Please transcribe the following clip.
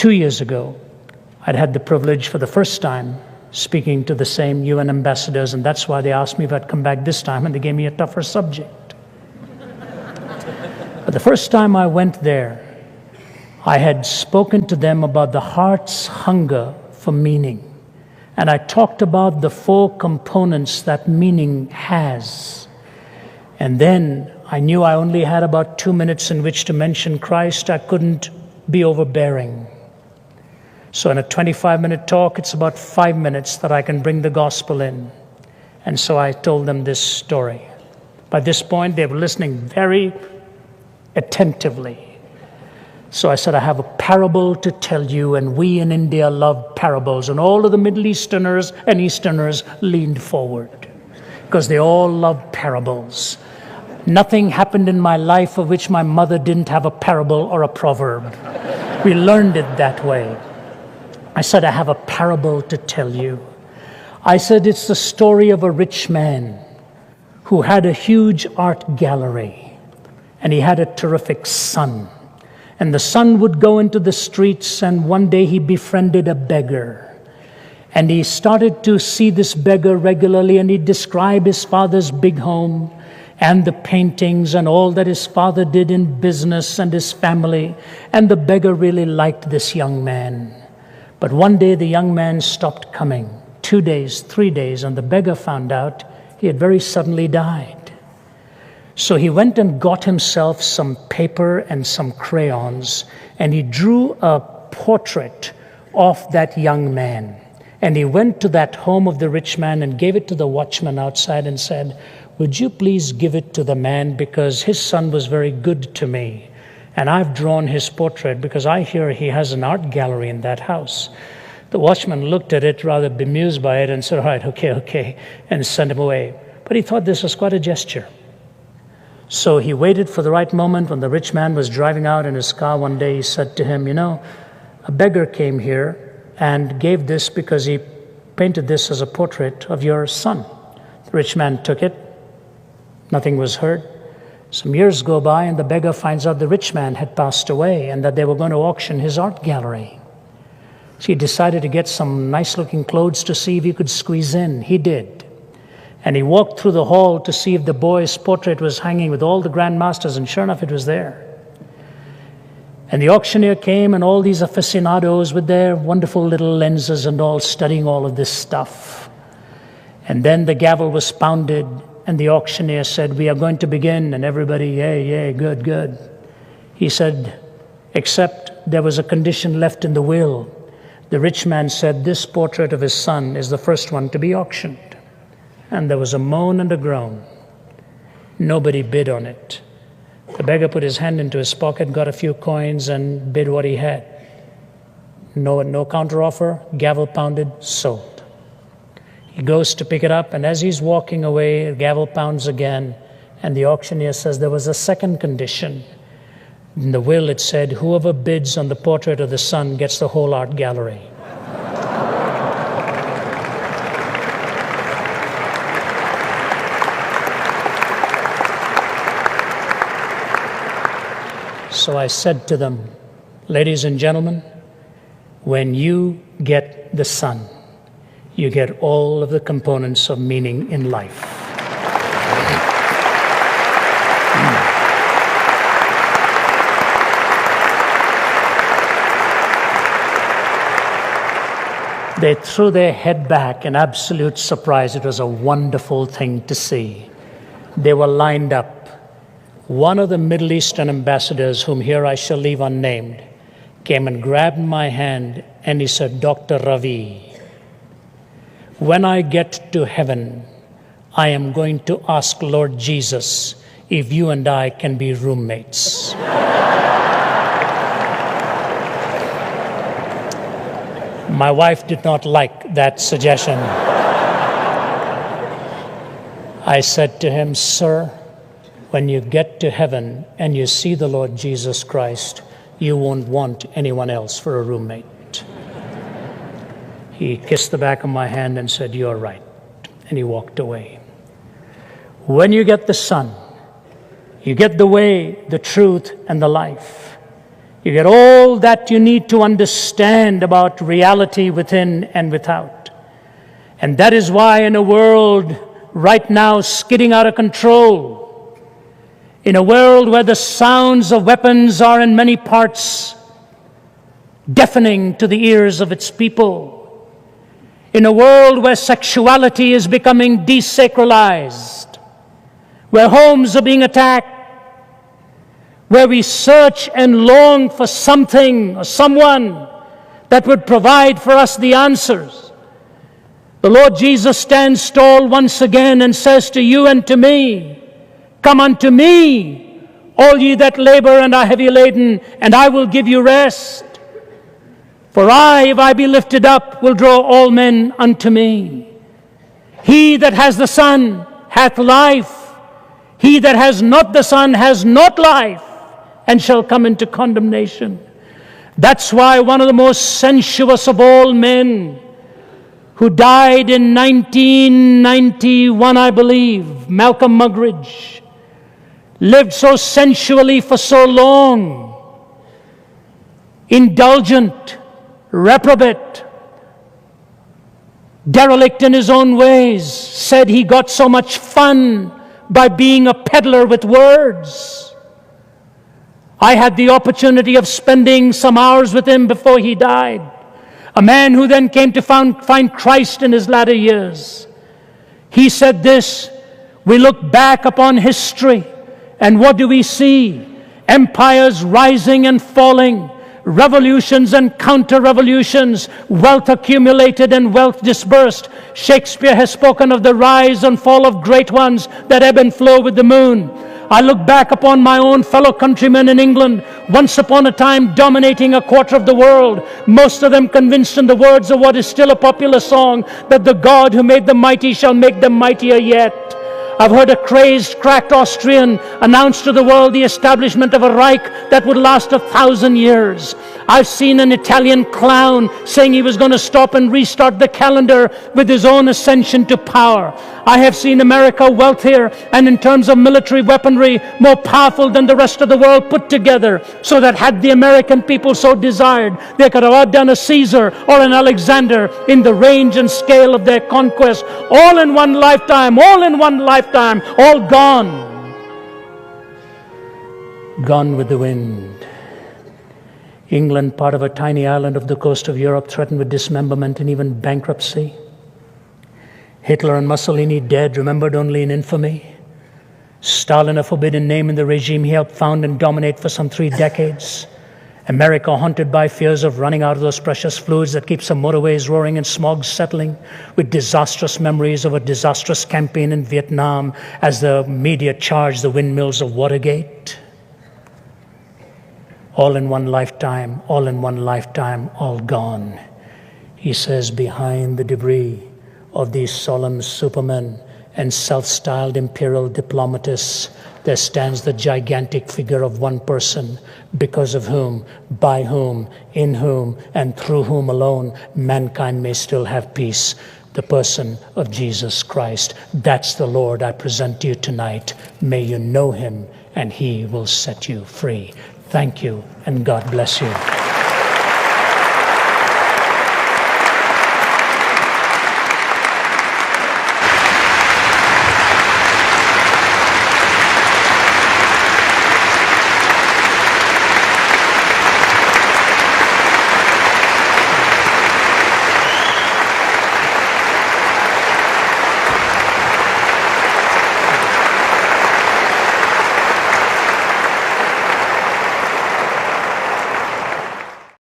2 years ago, I'd had the privilege for the first time speaking to the same UN ambassadors, and that's why they asked me if I'd come back this time, and they gave me a tougher subject. But the first time I went there, I had spoken to them about the heart's hunger for meaning. And I talked about the 4 components that meaning has. And then I knew I only had about 2 minutes in which to mention Christ. I couldn't be overbearing. So in a 25-minute talk, it's about 5 minutes that I can bring the gospel in. And so I told them this story. By this point, they were listening very attentively. So I said, I have a parable to tell you, and we in India love parables. And all of the Middle Easterners and Easterners leaned forward because they all love parables. Nothing happened in my life of which my mother didn't have a parable or a proverb. We learned it that way. I said, I have a parable to tell you. I said, it's the story of a rich man who had a huge art gallery, and he had a terrific son. And the son would go into the streets, and one day he befriended a beggar. And he started to see this beggar regularly, and he'd describe his father's big home and the paintings and all that his father did in business and his family. And the beggar really liked this young man. But one day the young man stopped coming. 2 days, 3 days, and the beggar found out he had very suddenly died. So he went and got himself some paper and some crayons, and he drew a portrait of that young man. And he went to that home of the rich man and gave it to the watchman outside and said, would you please give it to the man, because his son was very good to me. And I've drawn his portrait because I hear he has an art gallery in that house. The watchman looked at it, rather bemused by it, and said, all right, okay, and sent him away. But he thought this was quite a gesture. So he waited for the right moment. When the rich man was driving out in his car one day, he said to him, a beggar came here and gave this because he painted this as a portrait of your son. The rich man took it. Nothing was heard. Some years go by, and the beggar finds out the rich man had passed away and that they were going to auction his art gallery. So he decided to get some nice-looking clothes to see if he could squeeze in. He did. And he walked through the hall to see if the boy's portrait was hanging with all the grandmasters, and sure enough, it was there. And the auctioneer came, and all these aficionados with their wonderful little lenses and all studying all of this stuff. And then the gavel was pounded, and the auctioneer said, we are going to begin, and everybody, yay, good. He said, except there was a condition left in the will. The rich man said, this portrait of his son is the first one to be auctioned. And there was a moan and a groan. Nobody bid on it. The beggar put his hand into his pocket, got a few coins, and bid what he had. No counteroffer, gavel pounded, sold. He goes to pick it up, and as he's walking away, the gavel pounds again, and the auctioneer says there was a second condition. In the will it said, whoever bids on the portrait of the son gets the whole art gallery. So I said to them, ladies and gentlemen, when you get the Son, you get all of the components of meaning in life. They threw their head back in absolute surprise. It was a wonderful thing to see. They were lined up. One of the Middle Eastern ambassadors, whom here I shall leave unnamed, came and grabbed my hand and he said, Dr. Ravi, when I get to heaven, I am going to ask Lord Jesus if you and I can be roommates. My wife did not like that suggestion. I said to him, sir, when you get to heaven and you see the Lord Jesus Christ, you won't want anyone else for a roommate. He kissed the back of my hand and said, you're right. And he walked away. When you get the Son, you get the way, the truth, and the life. You get all that you need to understand about reality within and without. And that is why in a world right now skidding out of control, in a world where the sounds of weapons are in many parts deafening to the ears of its people, in a world where sexuality is becoming desacralized, where homes are being attacked, where we search and long for something or someone that would provide for us the answers, the Lord Jesus stands tall once again and says to you and to me, "Come unto me, all ye that labor and are heavy laden, and I will give you rest. For I, if I be lifted up, will draw all men unto me. He that has the Son hath life. He that has not the Son has not life, and shall come into condemnation." That's why one of the most sensuous of all men, who died in 1991, I believe, Malcolm Muggeridge, lived so sensually for so long, indulgent, reprobate, derelict in his own ways, said he got so much fun by being a peddler with words. I had the opportunity of spending some hours with him before he died, a man who then came to find Christ in his latter years. He said this: we look back upon history, and what do we see? Empires rising and falling, revolutions and counter-revolutions, wealth accumulated and wealth dispersed. Shakespeare has spoken of the rise and fall of great ones that ebb and flow with the moon. I look back upon my own fellow countrymen in England, once upon a time dominating a quarter of the world, most of them convinced in the words of what is still a popular song, that the God who made them mighty shall make them mightier yet. I've heard a crazed, cracked Austrian announce to the world the establishment of a Reich that would last 1,000 years. I've seen an Italian clown saying he was going to stop and restart the calendar with his own ascension to power. I have seen America wealthier and in terms of military weaponry more powerful than the rest of the world put together, so that had the American people so desired, they could have outdone a Caesar or an Alexander in the range and scale of their conquest, all in one lifetime, all gone. Gone with the wind. England, part of a tiny island off the coast of Europe, threatened with dismemberment and even bankruptcy. Hitler and Mussolini dead, remembered only in infamy. Stalin, a forbidden name in the regime he helped found and dominate for some 3 decades. America haunted by fears of running out of those precious fluids that keep some motorways roaring and smog settling, with disastrous memories of a disastrous campaign in Vietnam as the media charged the windmills of Watergate. All in one lifetime, all gone. He says, behind the debris of these solemn supermen and self-styled imperial diplomatists, there stands the gigantic figure of one person, because of whom, by whom, in whom, and through whom alone mankind may still have peace. The person of Jesus Christ. That's the Lord I present to you tonight. May you know him, and he will set you free. Thank you, and God bless you.